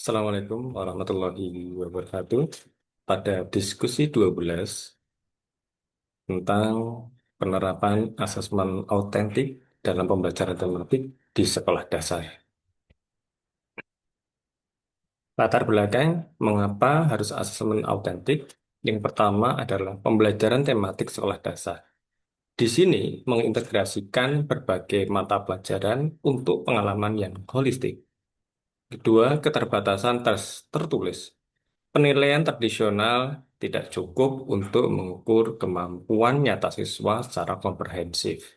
Assalamualaikum warahmatullahi wabarakatuh. Pada diskusi 12 tentang penerapan asesmen autentik dalam pembelajaran tematik di sekolah dasar. Latar belakang mengapa harus asesmen autentik? Yang pertama adalah pembelajaran tematik sekolah dasar. Di sini mengintegrasikan berbagai mata pelajaran untuk pengalaman yang holistik. Kedua, keterbatasan tertulis. Penilaian tradisional tidak cukup untuk mengukur kemampuan nyata siswa secara komprehensif.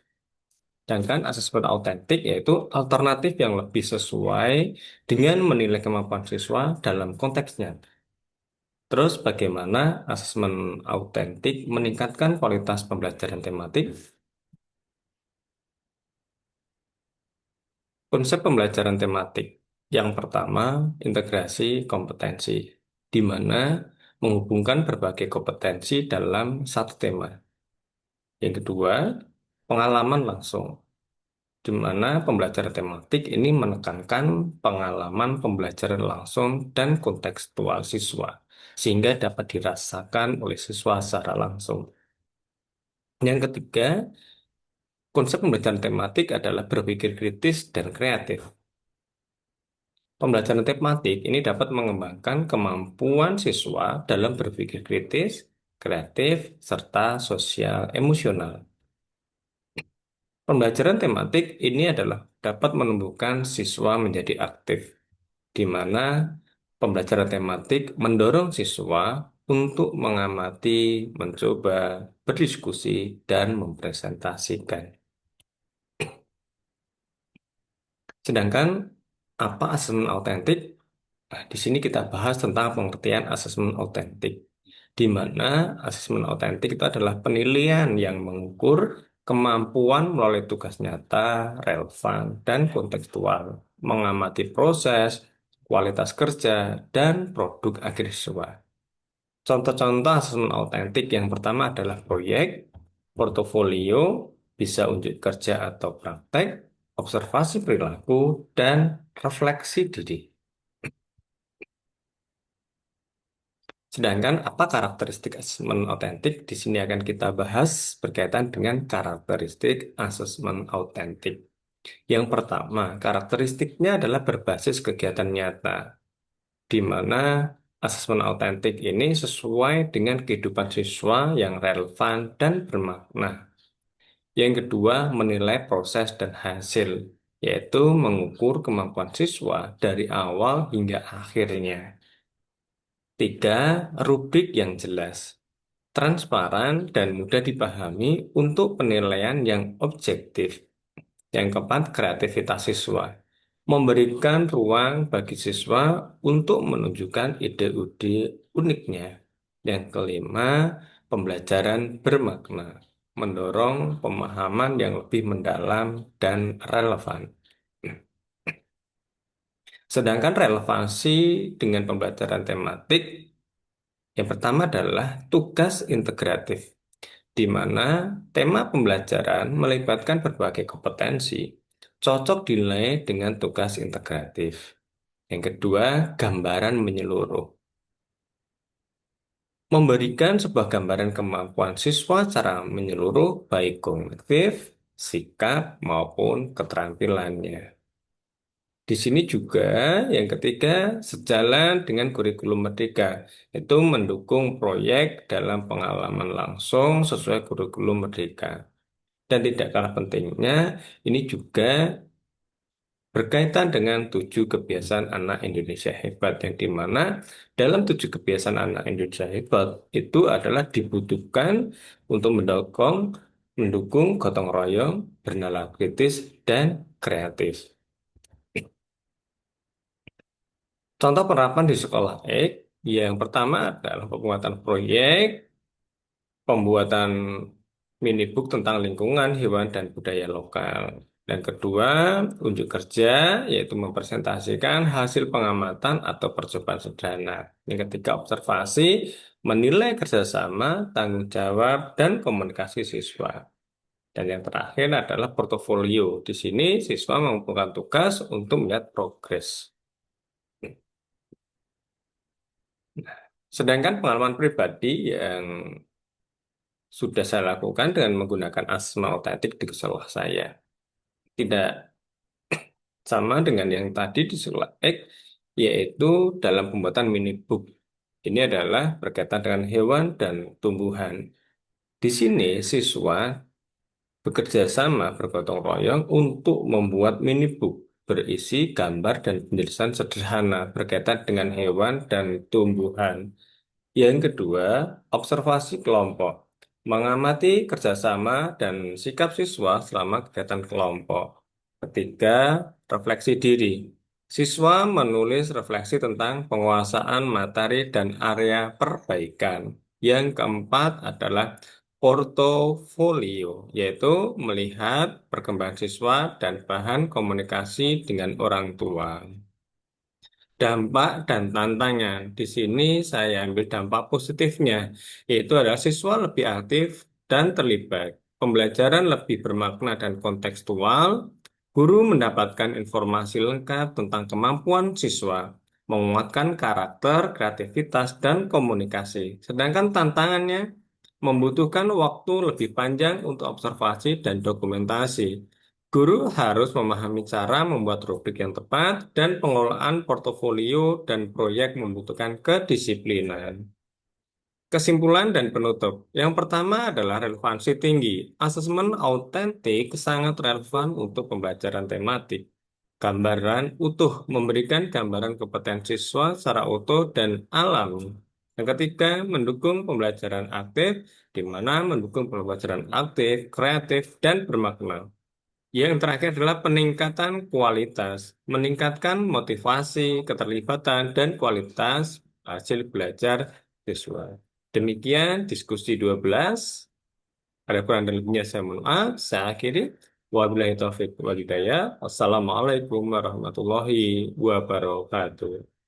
Sedangkan asesmen autentik yaitu alternatif yang lebih sesuai dengan menilai kemampuan siswa dalam konteksnya. Terus bagaimana asesmen autentik meningkatkan kualitas pembelajaran tematik? Konsep pembelajaran tematik. Yang pertama, integrasi kompetensi, di mana menghubungkan berbagai kompetensi dalam satu tema. Yang kedua, pengalaman langsung, di mana pembelajaran tematik ini menekankan pengalaman pembelajaran langsung dan kontekstual siswa, sehingga dapat dirasakan oleh siswa secara langsung. Yang ketiga, konsep pembelajaran tematik adalah berpikir kritis dan kreatif. Pembelajaran tematik ini dapat mengembangkan kemampuan siswa dalam berpikir kritis, kreatif, serta sosial emosional. Pembelajaran tematik ini adalah dapat menumbuhkan siswa menjadi aktif, di mana pembelajaran tematik mendorong siswa untuk mengamati, mencoba, berdiskusi, dan mempresentasikan. Sedangkan apa asesmen autentik? Nah, di sini kita bahas tentang pengertian asesmen autentik, di mana asesmen autentik itu adalah penilaian yang mengukur kemampuan melalui tugas nyata, relevan, dan kontekstual, mengamati proses, kualitas kerja, dan produk akhir siswa. Contoh-contoh asesmen autentik yang pertama adalah proyek, portofolio, bisa unjuk kerja atau praktek, observasi perilaku, dan refleksi diri. Sedangkan apa karakteristik asesmen autentik? Di sini akan kita bahas berkaitan dengan karakteristik asesmen autentik. Yang pertama, karakteristiknya adalah berbasis kegiatan nyata, di mana asesmen autentik ini sesuai dengan kehidupan siswa yang relevan dan bermakna. Yang kedua, menilai proses dan hasil, yaitu mengukur kemampuan siswa dari awal hingga akhirnya. Tiga, rubrik yang jelas, transparan, dan mudah dipahami untuk penilaian yang objektif. Yang keempat, kreativitas siswa. Memberikan ruang bagi siswa untuk menunjukkan ide-ide uniknya. Yang kelima, pembelajaran bermakna. Mendorong pemahaman yang lebih mendalam dan relevan. Sedangkan relevansi dengan pembelajaran tematik, yang pertama adalah tugas integratif, di mana tema pembelajaran melibatkan berbagai kompetensi, cocok dinilai dengan tugas integratif. Yang kedua, gambaran menyeluruh. Memberikan sebuah gambaran kemampuan siswa secara menyeluruh, baik kognitif, sikap, maupun keterampilannya. Di sini juga yang ketiga, sejalan dengan kurikulum Merdeka, itu mendukung proyek dalam pengalaman langsung sesuai kurikulum Merdeka. Dan tidak kalah pentingnya, ini juga berkaitan dengan 7 kebiasaan anak Indonesia hebat, yang dimana dalam 7 kebiasaan anak Indonesia hebat itu adalah dibutuhkan untuk mendukung gotong royong, bernalar kritis, dan kreatif. Contoh penerapan di sekolah X, yang pertama adalah pembuatan proyek, pembuatan mini book tentang lingkungan, hewan, dan budaya lokal. Dan kedua, unjuk kerja, yaitu mempresentasikan hasil pengamatan atau percobaan sederhana. Yang ketiga, observasi, menilai kerjasama, tanggung jawab, dan komunikasi siswa. Dan yang terakhir adalah portofolio. Di sini, siswa mengumpulkan tugas untuk melihat progres. Sedangkan pengalaman pribadi yang sudah saya lakukan dengan menggunakan asma otentik di sekolah saya. Tidak sama dengan yang tadi di sekolah X, yaitu dalam pembuatan mini book. Ini adalah berkaitan dengan hewan dan tumbuhan. Di sini siswa bekerja sama bergotong royong untuk membuat mini book berisi gambar dan penjelasan sederhana berkaitan dengan hewan dan tumbuhan. Yang kedua, observasi kelompok. Mengamati kerjasama dan sikap siswa selama kegiatan kelompok. Ketiga, refleksi diri. Siswa menulis refleksi tentang penguasaan materi dan area perbaikan. Yang keempat adalah portofolio, yaitu melihat perkembangan siswa dan bahan komunikasi dengan orang tua. Dampak dan tantangan. Di sini saya ambil dampak positifnya, yaitu adalah siswa lebih aktif dan terlibat. Pembelajaran lebih bermakna dan kontekstual. Guru mendapatkan informasi lengkap tentang kemampuan siswa, menguatkan karakter, kreativitas, dan komunikasi. Sedangkan tantangannya membutuhkan waktu lebih panjang untuk observasi dan dokumentasi. Guru harus memahami cara membuat rubrik yang tepat dan pengelolaan portofolio dan proyek membutuhkan kedisiplinan. Kesimpulan dan penutup. Yang pertama adalah relevansi tinggi. Asesmen autentik sangat relevan untuk pembelajaran tematik. Gambaran utuh memberikan gambaran kompetensi siswa secara utuh dan alami. Yang ketiga, mendukung pembelajaran aktif, di mana mendukung pembelajaran aktif, kreatif, dan bermakna. Yang terakhir adalah peningkatan kualitas, meningkatkan motivasi, keterlibatan, dan kualitas hasil belajar siswa. Demikian diskusi 12. Ada kurang dan lebihnya saya mohon maaf. Saya akhiri. Wabillahi taufiq wal hidayah. Wassalamualaikum warahmatullahi wabarakatuh.